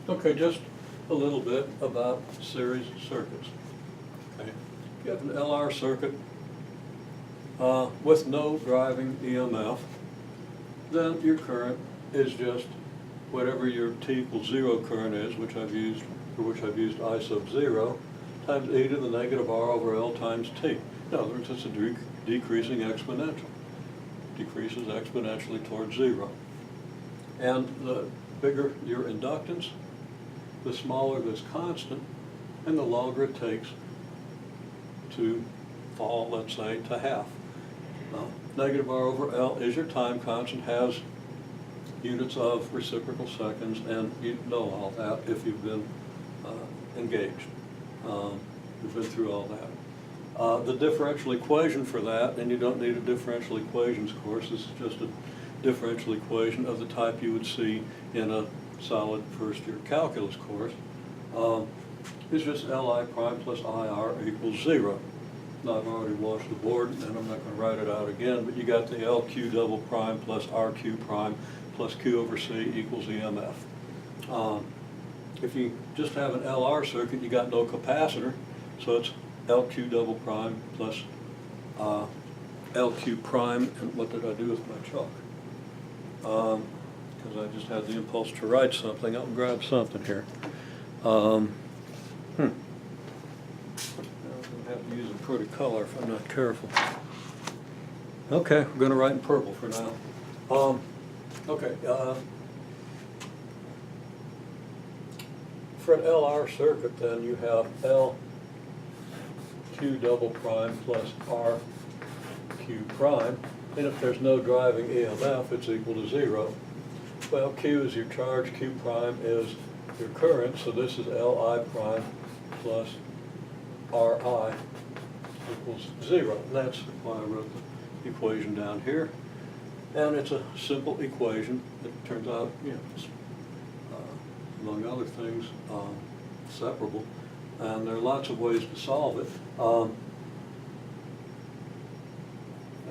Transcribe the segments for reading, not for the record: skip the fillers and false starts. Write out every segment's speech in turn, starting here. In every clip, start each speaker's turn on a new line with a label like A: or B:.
A: Okay, just a little bit about series circuits. Okay, if you have an LR circuit with no driving EMF, then your current is just whatever your T equals 0 current is, which I've used, for which I've used I sub 0, times e to the negative R over L times T. In other words, it's a decreasing exponential. Decreases exponentially towards 0. And the bigger your inductance, the smaller this constant, and the longer it takes to fall, let's say, to half. Negative R over L is your time constant, has units of reciprocal seconds, and you know all that if you've been engaged. You've been through all that. The differential equation for that, and you don't need a differential equations course, this is just a differential equation of the type you would see in a solid first year calculus course, is just Li prime plus IR equals 0. Now I've already washed the board and I'm not going to write it out again, but you got the LQ double prime plus RQ prime plus Q over C equals EMF. If you just have an LR circuit, you got no capacitor, so it's LQ double prime plus LQ prime, and what did I do with my chalk? Because I just had the impulse to write something. I'll grab something here. I'm going to have to use a pretty color if I'm not careful. Okay, we're going to write in purple for now. Okay. For an LR circuit, then you have LQ double prime plus RQ prime, and if there's no driving EMF, it's equal to 0. Well, Q is your charge, Q prime is your current, so this is Li prime plus Ri equals 0. And that's why I wrote the equation down here. And it's a simple equation. It turns out, it's, among other things, separable. And there are lots of ways to solve it. I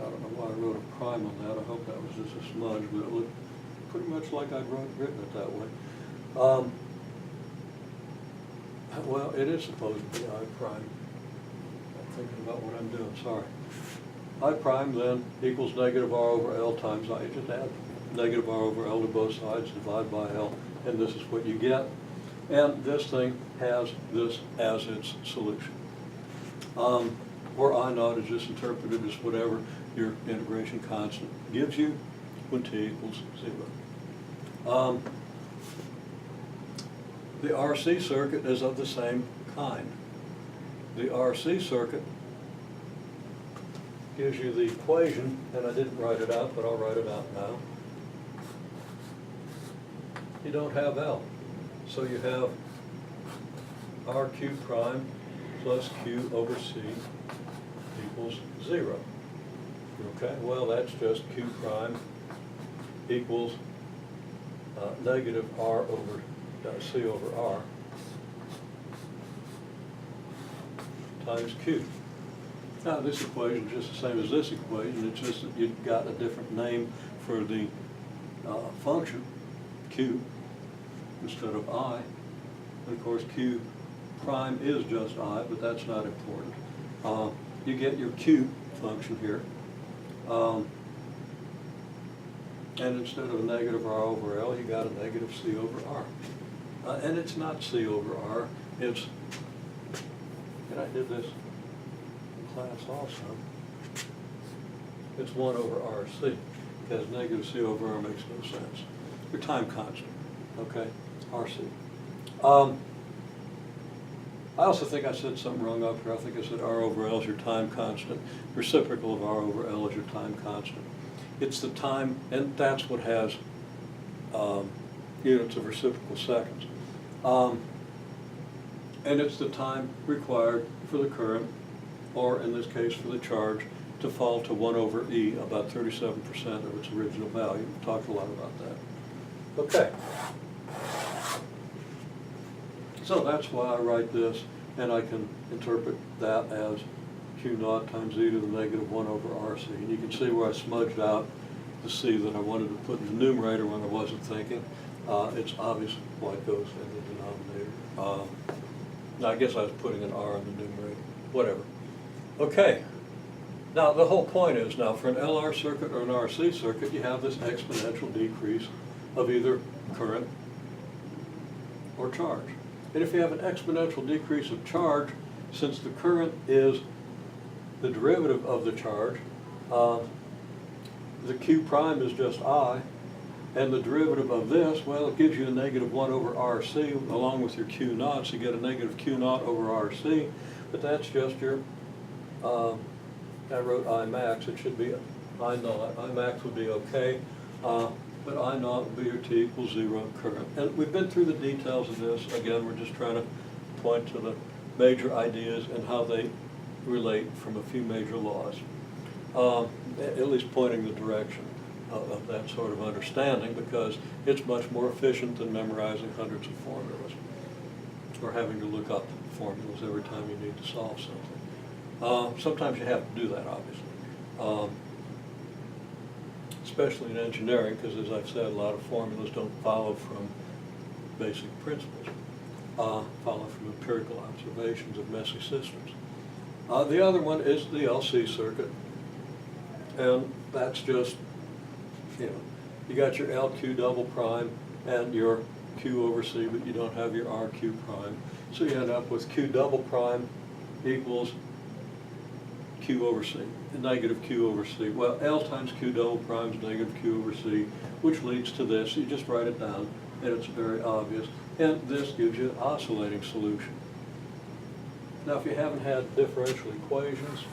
A: don't know why I wrote a prime on that. I hope that was just a smudge, but it looked pretty much like I'd written it that way. Well, it is supposed to be I prime. I'm thinking about what I'm doing, sorry. I prime then equals negative R over L times I. You just add negative R over L to both sides, divide by L, and this is what you get. And this thing has this as its solution. Where I naught is just interpreted as whatever your integration constant gives you when T equals 0. The RC circuit is of the same kind. The RC circuit gives you the equation, and I didn't write it out, but I'll write it out now. You don't have L, so you have RQ prime plus Q over C equals 0. Okay, well that's just Q prime equals negative R over C over R times Q. Now this equation is just the same as this equation, it's just that you've got a different name for the function, Q, instead of I. And of course Q prime is just I, but that's not important. You get your Q function here, and instead of a negative R over L, you got a negative C over R. And it's not C over R, it's, and I did this in class also, it's 1 over RC, because negative C over R makes no sense. Your time constant, okay, RC. I also think I said something wrong up here. I think I said R over L is your time constant. Reciprocal of R over L is your time constant. It's the time, and that's what has units of reciprocal seconds. And it's the time required for the current, or in this case for the charge, to fall to 1 over E, about 37% of its original value. We've talked a lot about that. Okay. So that's why I write this, and I can interpret that as Q naught times E to the negative 1 over RC. And you can see where I smudged out the C that I wanted to put in the numerator when I wasn't thinking. It's obvious what goes in the denominator. Now, I guess I was putting an R in the numerator, whatever. Okay, now the whole point is now for an LR circuit or an RC circuit, you have this exponential decrease of either current or charge. And if you have an exponential decrease of charge, since the current is the derivative of the charge, the Q prime is just I, and the derivative of this, well, it gives you a negative 1 over RC along with your Q naught, so you get a negative Q naught over RC, but that's just your, I wrote I max, it should be I naught. I max would be okay, but I naught would be your T equals 0 current. And we've been through the details of this. Again, we're just trying to point to the major ideas and how they relate from a few major laws, at least pointing the direction of that sort of understanding, because it's much more efficient than memorizing hundreds of formulas or having to look up formulas every time you need to solve something. Sometimes you have to do that, obviously, especially in engineering, because as I've said, a lot of formulas don't follow from basic principles, follow from empirical observations of messy systems. The other one is the LC circuit, and that's just, you got your LQ double prime and your Q over C, but you don't have your RQ prime. So you end up with Q double prime equals Q over C, negative Q over C. Well, L times Q double prime is negative Q over C, which leads to this. You just write it down, and it's very obvious. And this gives you an oscillating solution. Now, if you haven't had differential equations,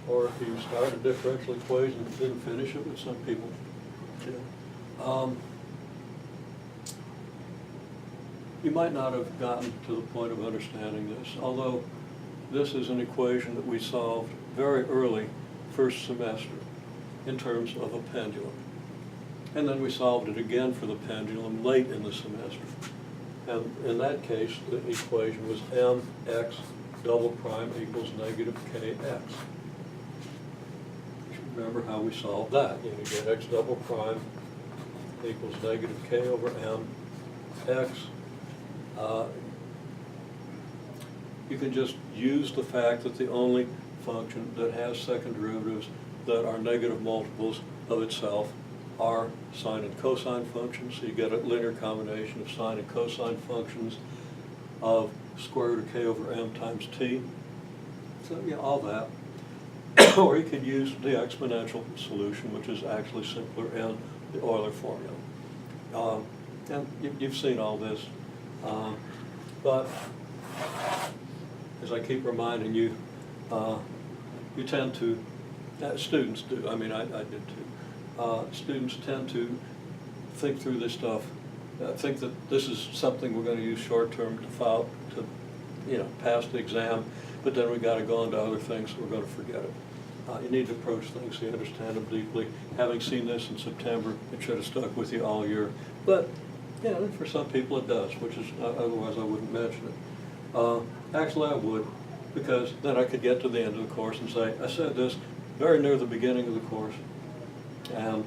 A: or if you start a differential equation and didn't finish it, which some people do, you might not have gotten to the point of understanding this, although this is an equation that we solved very early first semester in terms of a pendulum. And then we solved it again for the pendulum late in the semester. And in that case, the equation was mx double prime equals negative kx. Remember how we solved that. You get x double prime equals negative k over m x. You can just use the fact that the only function that has second derivatives that are negative multiples of itself are sine and cosine functions. So you get a linear combination of sine and cosine functions of square root of k over m times t. So all that. Or you could use the exponential solution, which is actually simpler in the Euler formula. And you've seen all this. But as I keep reminding you, you tend to, students do, I mean I did too, students tend to think through this stuff, think that this is something we're going to use short-term to pass the exam, but then we got to go on to other things, so we're going to forget it. You need to approach things so you understand them deeply. Having seen this in September, it should have stuck with you all year. But for some people it does, which is, otherwise I wouldn't mention it. Actually I would, because then I could get to the end of the course and say, I said this very near the beginning of the course, and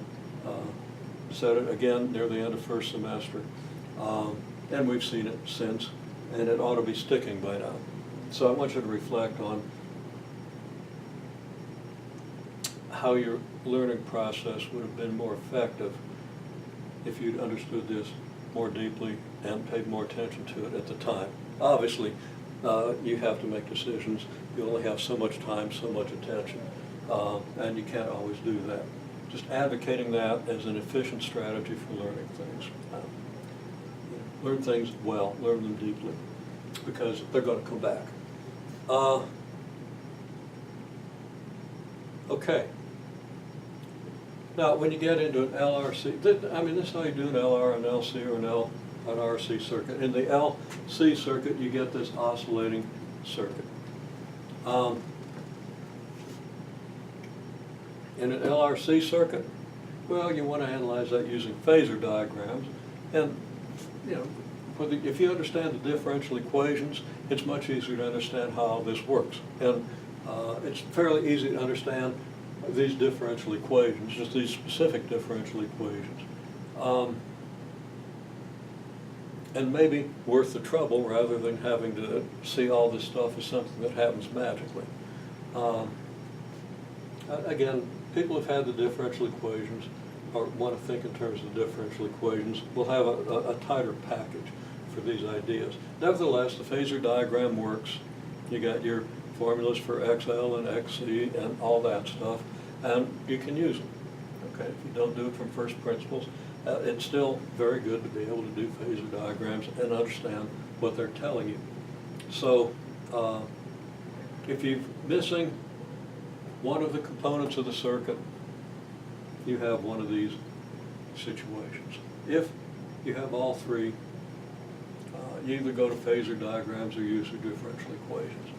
A: said it again near the end of first semester. And we've seen it since, and it ought to be sticking by now. So I want you to reflect on how your learning process would have been more effective if you'd understood this more deeply and paid more attention to it at the time. Obviously, you have to make decisions. You only have so much time, so much attention, and you can't always do that. Just advocating that as an efficient strategy for learning things. Learn things well, learn them deeply, because they're going to come back. Okay. Now, when you get into an LRC, this is how you do an LR, an LC, or an RC circuit. In the LC circuit, you get this oscillating circuit. In an LRC circuit, well, you want to analyze that using phasor diagrams. And, if you understand the differential equations, it's much easier to understand how this works. And it's fairly easy to understand these differential equations, just these specific differential equations. and maybe worth the trouble rather than having to see all this stuff as something that happens magically. Again, people have had the differential equations, or want to think in terms of the differential equations. We'll have a tighter package for these ideas. Nevertheless, the phasor diagram works. You got your formulas for XL and XC and all that stuff, and you can use them. Okay, if you don't do it from first principles, it's still very good to be able to do phasor diagrams and understand what they're telling you. So, if you're missing one of the components of the circuit, you have one of these situations. If you have all three, you either go to phasor diagrams or use the differential equations.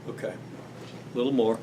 A: Okay, a little more.